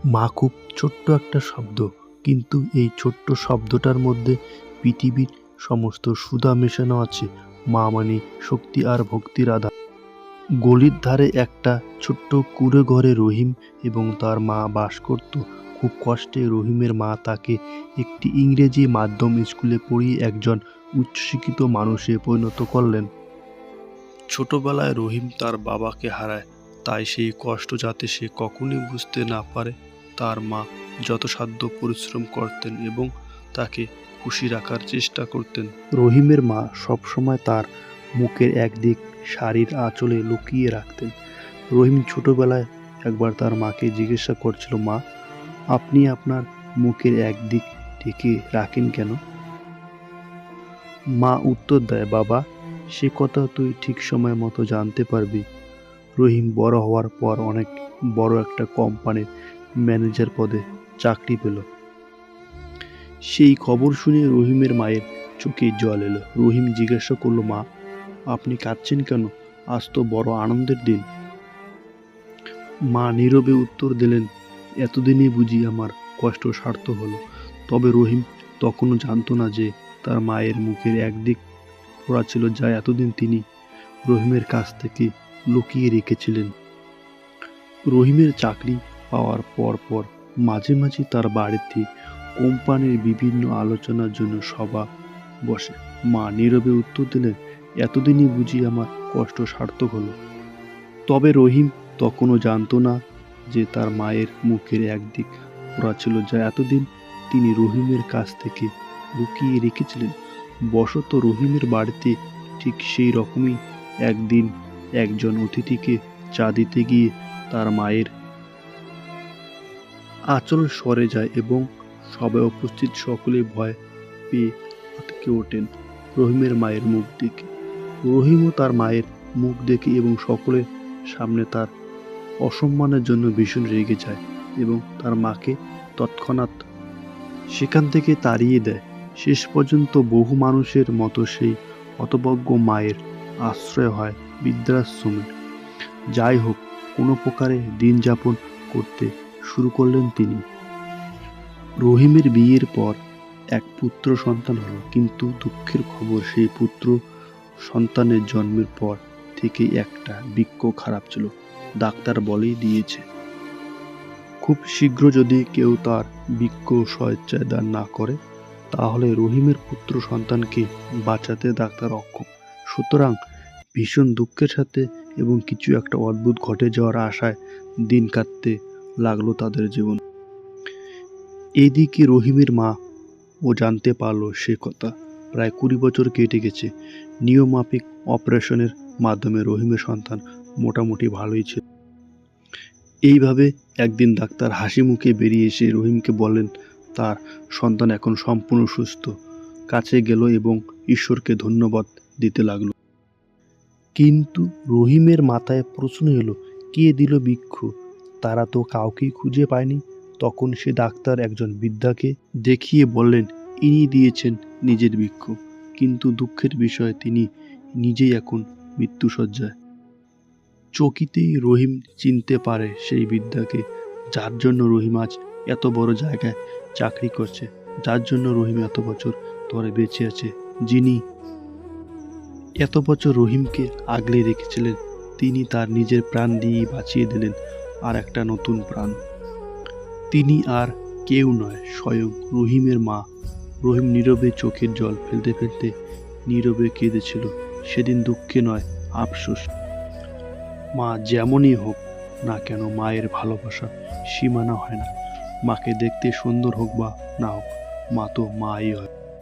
মা খুব ছোট্ট একটা শব্দ, কিন্তু এই ছোট্ট শব্দটার মধ্যে পৃথিবীর সমস্ত সুধা মেশানো আছে। মা মানে শক্তি আর ভক্তির আধার। গলির ধারে একটা ছোট্ট কুঁড়ে ঘরে রহিম এবং তার মা বাস করত। খুব কষ্টে রহিমের মা তাকে একটি ইংরেজি মাধ্যম স্কুলে পড়িয়ে একজন উচ্চশিক্ষিত মানুষে পরিণত করলেন। ছোটবেলায় রহিম তার বাবাকে হারায়, তাই সেই কষ্ট যাতে সে কখনোই বুঝতে না পারে, তার মা যথাসাধ্য পরিশ্রম করতেন এবং তাকে খুশি রাখার চেষ্টা করতেন। রহিমের মা সবসময় তার মুখের একদিক শাড়ির আঁচলে লুকিয়ে রাখতেন। রহিম ছোটবেলায় একবার তার মাকে জিজ্ঞাসা করছিল, মা, আপনি আপনার মুখের একদিক ঢেকে রাখেন কেন? মা উত্তর দেয়, বাবা, সে কথা তুই ঠিক সময় মতো জানতে পারবি। রহিম বড় হওয়ার পর অনেক বড় একটা কোম্পানির ম্যানেজার পদে চাকরি পেল। সেই খবর শুনে রহিমের মায়ের চোখে জল এলো। রহিম জিজ্ঞাসা করলো, মা, আপনি কাঁদছেন কেন? আজ তো বড় আনন্দের দিন। মা নীরবে উত্তর দিলেন, এতদিনে বুঝি আমার কষ্ট সার্থক হলো। তবে রহিম তখনও জানতো না যে তার মায়ের মুখের একদিক পোড়া ছিল, যা এতদিন তিনি রহিমের কাছ থেকে লুকিয়ে রেখেছিলেন। রহিমের চাকরি পাওয়ার পর মাঝে মাঝে তার বাড়িতে কোম্পানির বিভিন্ন আলোচনার জন্য সভা বসে। মা নীরবে উত্তর দিলেন, এতদিনই বুঝি আমার কষ্ট সার্থক হলো। তবে রহিম তখনও জানতো না যে তার মায়ের মুখের একদিক পোড়া ছিল, যা এতদিন তিনি রহিমের কাছ থেকে লুকিয়ে রেখেছিলেন। বশত রহিমের বাড়িতে ঠিক সেই রকমই একদিন একজন অতিথিকে চা দিতে গিয়ে তার মায়ের আঁচল সরে যায় এবং সবাই উপস্থিত সকলে ভয় পেয়ে আটকে ওঠেন রহিমের মায়ের মুখ দেখে। রহিমও তার মায়ের মুখ দেখে এবং সকলের সামনে তার অসম্মানের জন্য ভীষণ রেগে যায় এবং তার মাকে তৎক্ষণাৎ সেখান থেকে তাড়িয়ে দেয়। শেষ পর্যন্ত বহু মানুষের মতো সেই হতভাগ্য মায়ের আশ্রয় হয় বৃদ্ধাশ্রমে। যাই হোক, কোনো প্রকারে দিন যাপন করতে শুরু করলেন তিনি। রহিমের বিয়ের পর এক পুত্র সন্তান হলো, কিন্তু দুঃখের খবর, সেই পুত্র সন্তানের জন্মের পর থেকে একটা বৃক্ষ খারাপ ছিল। ডাক্তার বলেই দিয়েছে, খুব শীঘ্র যদি কেউ তার বৃক্ষ স্বেচ্ছায় দান না করে, তাহলে রহিমের পুত্র সন্তানকে বাঁচাতে ডাক্তার অক্ষম। সুতরাং ভীষণ দুঃখের সাথে এবং কিছু একটা অদ্ভুত ঘটে যাওয়ার আশায় দিন কাটতে লাগলো তাদের জীবন। এদিকে রহিমের মা ও জানতে পারলো সে কথা। প্রায় 20 বছর কেটে গেছে। নিয়মমাফিক অপারেশনের মাধ্যমে রহিমের সন্তান মোটামুটি ভালোই ছিল। এইভাবে একদিন ডাক্তার হাসি মুখে বেরিয়ে এসে রহিমকে বললেন তার সন্তান এখন সম্পূর্ণ সুস্থ। কাছে গেল এবং ঈশ্বরকে ধন্যবাদ দিতে লাগলো। কিন্তু রহিমের মাথায় প্রশ্ন এলো, কে দিল বৃক্ষ? তারা তো কাউকেই খুঁজে পায়নি। তখন সে ডাক্তার একজন বৃদ্ধাকে দেখিয়ে বললেন, ইনি দিয়েছেন নিজের বৃক্ষ, কিন্তু দুঃখের বিষয় তিনি নিজেই এখন মৃত্যুশয্যায়। চকিতেই রহিম চিনতে পারে সেই বৃদ্ধাকে, যার জন্য রহিম আজ এত বড় জায়গায় চাকরি করছে, যার জন্য রহিম এত বছর ধরে বেঁচে আছে, যিনি এত বছর রহিমকে আগলে রেখেছিলেন। তিনি তার নিজের প্রাণ দিয়ে বাঁচিয়ে দিলেন আর একটা নতুন প্রাণ। তিনি আর কেউ নয়, স্বয়ং রহিমের মা। রহিম নীরবে চোখের জল ফেলতে ফেলতে নীরবে কেঁদেছিল। সেদিন দুঃখে নয়, আফসোস। মা যেমনই হোক না কেন, মায়ের ভালোবাসা সীমানা হয় না। মাকে দেখতে সুন্দর হোক বা না হোক, মা তো মাই হয়।